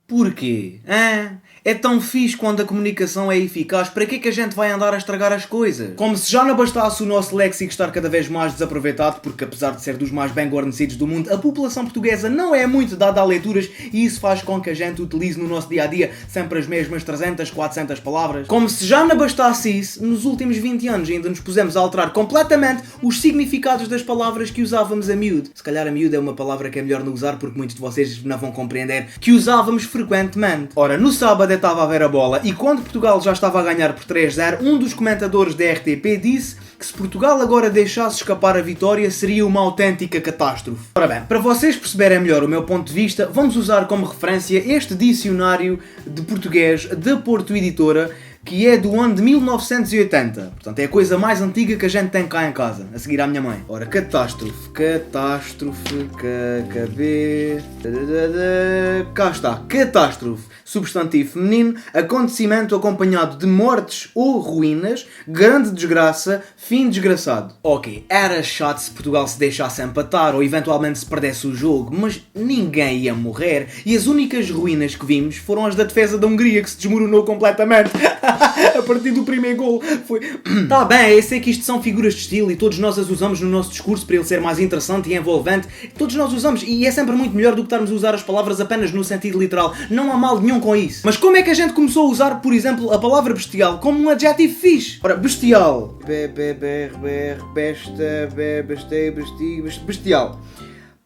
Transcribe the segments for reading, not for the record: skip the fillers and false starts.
Porquê? É tão fixe quando a comunicação é eficaz, para que é que a gente vai andar a estragar as coisas? Como se já não bastasse o nosso léxico estar cada vez mais desaproveitado, porque apesar de ser dos mais bem guarnecidos do mundo, a população portuguesa não é muito dada a leituras e isso faz com que a gente utilize no nosso dia-a-dia sempre as mesmas 300, 400 palavras. Como se já não bastasse isso, nos últimos 20 anos ainda nos pusemos a alterar completamente os significados das palavras que usávamos a miúdo. Se calhar a miúdo é uma palavra que é melhor não usar porque muitos de vocês não vão compreender que usávamos frequentemente. Ora, no sábado estava a ver a bola e quando Portugal já estava a ganhar por 3-0, um dos comentadores da RTP disse que se Portugal agora deixasse escapar a vitória seria uma autêntica catástrofe. Ora bem, para vocês perceberem melhor o meu ponto de vista, vamos usar como referência este dicionário de português da Porto Editora, que é do ano de 1980. Portanto, é a coisa mais antiga que a gente tem cá em casa, a seguir à minha mãe. Ora, catástrofe, cá está, catástrofe, substantivo feminino, acontecimento acompanhado de mortes ou ruínas, grande desgraça, fim desgraçado. Ok, era chato se Portugal se deixasse empatar ou eventualmente se perdesse o jogo, mas ninguém ia morrer e as únicas ruínas que vimos foram as da defesa da Hungria, que se desmoronou completamente. A partir do primeiro gol foi... Tá bem, eu sei que isto são figuras de estilo e todos nós as usamos no nosso discurso para ele ser mais interessante e envolvente. Todos nós usamos e é sempre muito melhor do que estarmos a usar as palavras apenas no sentido literal. Não há mal nenhum com isso. Mas como é que a gente começou a usar, por exemplo, a palavra bestial como um adjetivo fixe? Ora, bestial. Bestial.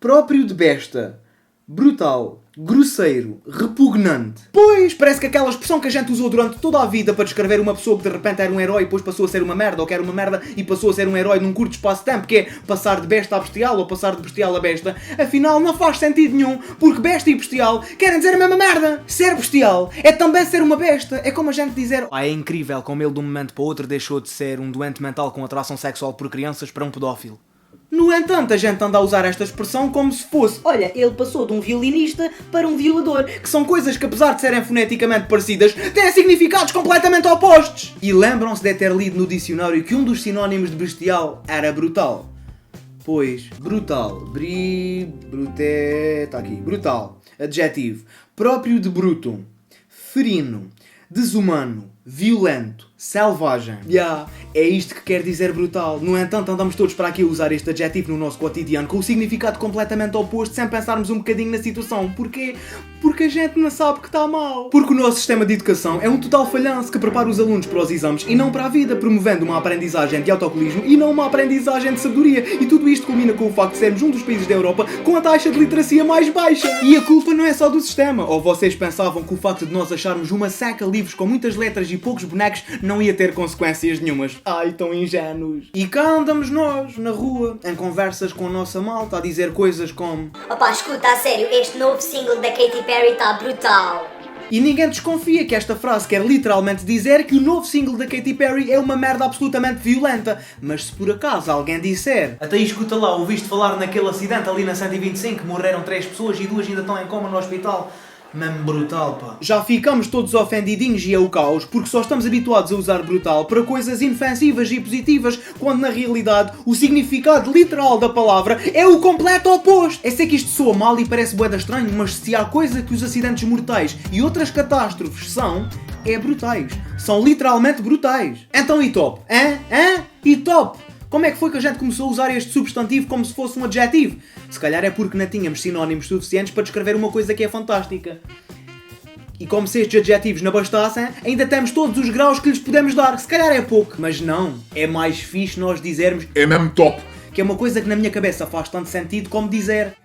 Próprio de besta. Brutal, grosseiro, repugnante. Pois, parece que aquela expressão que a gente usou durante toda a vida para descrever uma pessoa que de repente era um herói e depois passou a ser uma merda, ou que era uma merda e passou a ser um herói num curto espaço de tempo, que é passar de besta a bestial ou passar de bestial a besta, afinal não faz sentido nenhum, porque besta e bestial querem dizer a mesma merda. Ser bestial é também ser uma besta. É como a gente dizer: é incrível como ele de um momento para o outro deixou de ser um doente mental com atração sexual por crianças para um pedófilo. No entanto, a gente anda a usar esta expressão como se fosse: olha, ele passou de um violinista para um violador. Que são coisas que, apesar de serem foneticamente parecidas, têm significados completamente opostos. E lembram-se de ter lido no dicionário que um dos sinónimos de bestial era brutal. Pois, brutal. Tá aqui. Brutal. Adjetivo. Próprio de brutum. Ferino. Desumano. Violento. Selvagem. É isto que quer dizer brutal. No entanto, andamos todos para aqui a usar este adjetivo no nosso cotidiano com o significado completamente oposto, sem pensarmos um bocadinho na situação. Porquê? Porque a gente não sabe que está mal. Porque o nosso sistema de educação é um total falhanço que prepara os alunos para os exames e não para a vida, promovendo uma aprendizagem de autocolismo e não uma aprendizagem de sabedoria. E tudo isto culmina com o facto de sermos um dos países da Europa com a taxa de literacia mais baixa. E a culpa não é só do sistema. Ou vocês pensavam que o facto de nós acharmos uma seca livros com muitas letras e poucos bonecos não ia ter consequências nenhumas? Ai, tão ingênuos. E cá andamos nós, na rua, em conversas com a nossa malta, a dizer coisas como: opá, escuta, a sério, este novo single da Katy Perry está brutal. E ninguém desconfia que esta frase quer literalmente dizer que o novo single da Katy Perry é uma merda absolutamente violenta. Mas se por acaso alguém disser: até aí, escuta lá, ouviste falar naquele acidente ali na 125, morreram 3 pessoas e 2 ainda estão em coma no hospital. Mesmo brutal, pá. Já ficamos todos ofendidinhos e é o caos, porque só estamos habituados a usar brutal para coisas inofensivas e positivas, quando na realidade o significado literal da palavra é o completo oposto. Eu sei que isto soa mal e parece bué da estranho, mas se há coisa que os acidentes mortais e outras catástrofes são, é brutais. São literalmente brutais. Então e top? E top? Como é que foi que a gente começou a usar este substantivo como se fosse um adjetivo? Se calhar é porque não tínhamos sinónimos suficientes para descrever uma coisa que é fantástica. E como se estes adjetivos não bastassem, ainda temos todos os graus que lhes podemos dar. Se calhar é pouco, mas não. É mais fixe nós dizermos é mesmo top. Que é uma coisa que na minha cabeça faz tanto sentido como dizer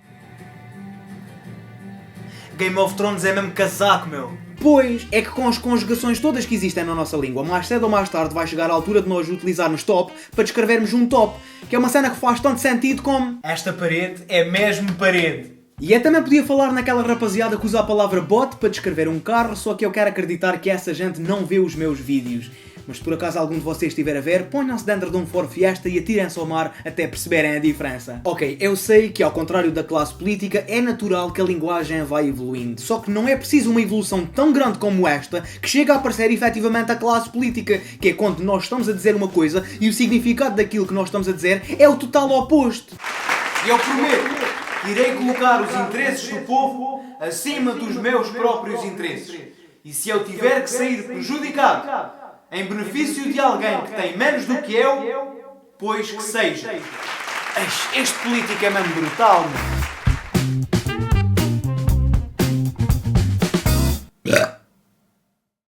Game of Thrones é mesmo casaco, meu. Pois, é que com as conjugações todas que existem na nossa língua, mais cedo ou mais tarde vai chegar a altura de nós utilizarmos top para descrevermos um top, que é uma cena que faz tanto sentido como esta parede é mesmo parede. E eu também podia falar naquela rapaziada que usa a palavra bot para descrever um carro, só que eu quero acreditar que essa gente não vê os meus vídeos. Mas se por acaso algum de vocês estiver a ver, ponham-se dentro de um Ford Fiesta e atirem-se ao mar até perceberem a diferença. Ok, eu sei que ao contrário da classe política, é natural que a linguagem vai evoluindo. Só que não é preciso uma evolução tão grande como esta que chega a aparecer efetivamente a classe política, que é quando nós estamos a dizer uma coisa e o significado daquilo que nós estamos a dizer é o total oposto. E eu prometo Irei colocar os interesses do povo acima dos meus próprios interesses. E se eu tiver que sair prejudicado em benefício de alguém que tem menos do que eu, pois que seja. Este político é mesmo brutal, meu.